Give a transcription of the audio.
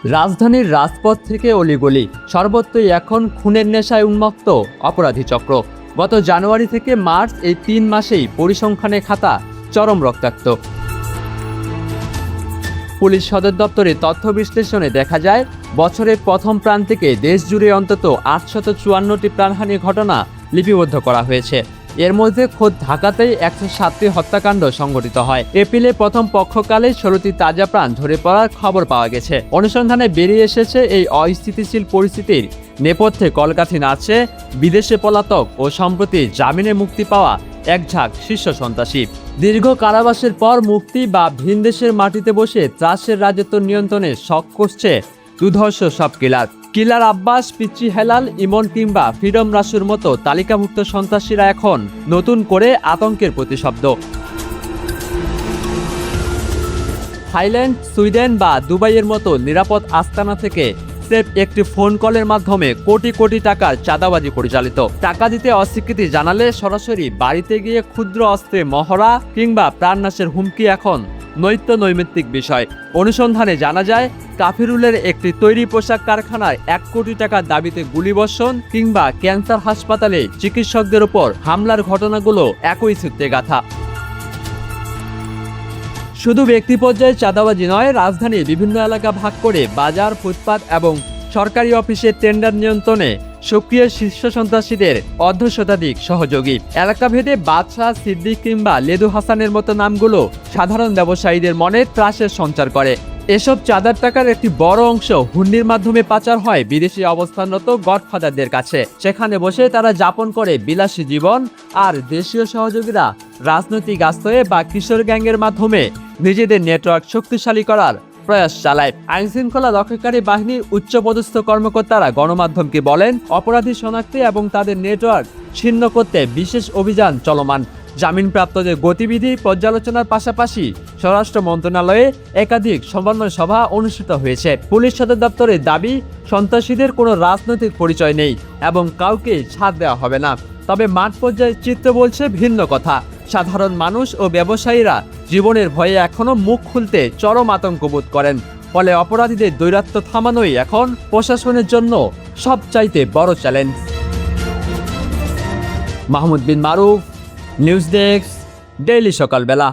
রাজধানীর রাজপথ থেকে অলিগলি সর্বত্রই এখন খুনের নেশায় উন্মত্ত অপরাধী চক্র। গত জানুয়ারি থেকে মার্চ এই 3 মাসেই পরিসংখ্যানের খাতা চরম রক্তাক্ত। পুলিশ সদর দপ্তরে তথ্য বিশ্লেষণে দেখা যায়, বছরের প্রথম প্রান্তিকে দেশ জুড়ে অন্তত 854টি প্রাণহানির ঘটনা লিপিবদ্ধ করা হয়েছে। এর মধ্যে খোদ ঢাকাতেই 107টি হত্যাকাণ্ড সংঘটিত হয়। এপ্রিলে প্রথম পক্ষকালে 16টি তাজা প্রাণ ঝরে পড়ার খবর পাওয়া গেছে। অনুসন্ধানে বেরিয়ে এসেছে, এই অস্থিতিশীল পরিস্থিতির নেপথ্যে কলকাঠি নাড়ছে বিদেশে পলাতক ও সম্প্রতি জামিনে মুক্তি পাওয়া এক ঝাঁক শীর্ষ সন্ত্রাসী। দীর্ঘ কারাবাসের পর মুক্তি বা ভিনদেশের মাটিতে বসে ত্রাসের রাজত্ব নিয়ন্ত্রণে শখ করছে দুর্ধর্ষ সব কিলার আব্বাস, পিচ্চি হেলাল, ইমন কিংবা ফ্রিডম রাসুর মতো তালিকাভুক্ত সন্ত্রাসীরা এখন নতুন করে আতঙ্কের প্রতিশব্দ। থাইল্যান্ড, সুইডেন বা দুবাইয়ের মতো নিরাপদ আস্তানা থেকে স্রেফ একটি ফোন কলের মাধ্যমে কোটি কোটি টাকার চাঁদাবাজি পরিচালিত। টাকা দিতে অস্বীকৃতি জানালে সরাসরি বাড়িতে গিয়ে ক্ষুদ্র অস্ত্রে মহড়া কিংবা প্রাণনাশের হুমকি এখন নৈমিত্তিক বিষয়। অনুসন্ধানে জানা যায়, কাফিরুলের একটি তৈরি পোশাক কারখানায় 1 কোটি টাকার দাবিতে গুলিবর্ষণ কিংবা ক্যান্সার হাসপাতালে চিকিৎসকদের উপর হামলার ঘটনাগুলো একই সূত্রে গাঁথা। শুধু ব্যক্তি পর্যায়ে চাঁদাবাজি নয়, রাজধানীর বিভিন্ন এলাকা ভাগ করে বাজার, ফুটপাত এবং সরকারি অফিসের টেন্ডার নিয়ন্ত্রণে সক্রিয় শীর্ষ সন্ত্রাসীদের অর্ধশতাধিক সহযোগী। এলাকাভেদে বাদশাহ, সিদ্দিক কিংবা লেদু হাসানের মতো নামগুলো সাধারণ ব্যবসায়ীদের মনে ত্রাসের সঞ্চার করে। এসব চাঁদার টাকার একটি বড় অংশ হুন্ডির মাধ্যমে পাচার হয় বিদেশে অবস্থানরত গডফাদারদের কাছে। সেখানে বসে তারা যাপন করে বিলাসী জীবন, আর দেশীয় সহযোগীরা রাজনৈতিক আশ্রয়ে বা কিশোর গ্যাংয়ের মাধ্যমে নিজেদের নেটওয়ার্ক শক্তিশালী করার প্রয়াস চালায়। আইনশৃঙ্খলা রক্ষাকারী বাহিনীর উচ্চপদস্থ কর্মকর্তারা গণমাধ্যমকে বলেন, অপরাধী শনাক্তে এবং তাদের নেটওয়ার্ক ছিন্ন করতে বিশেষ অভিযান চলমান। জামিনপ্রাপ্তদের গতিবিধি পর্যালোচনার পাশাপাশি স্বরাষ্ট্র মন্ত্রণালয়ে একাধিক সমন্বয় সভা অনুষ্ঠিত হয়েছে। পুলিশ সদর দপ্তরের দাবি, সন্ত্রাসীদের কোনো রাজনৈতিক পরিচয় নেই এবং কাউকে ছাড় দেওয়া হবে না। তবে মাঠ পর্যায়ের চিত্র বলছে ভিন্ন কথা। সাধারণ মানুষ ও ব্যবসায়ীরা জীবনের ভয়ে এখনো মুখ খুলতে চরম আতঙ্ক বোধ করেন। ফলে অপরাধীদের দৈরাত্ম্য থামানোই এখন প্রশাসনের জন্য সবচাইতে বড় চ্যালেঞ্জ। মাহমুদ বিন মারুফ, নিউজ ডেস্ক, ডেইলি সকালবেলা।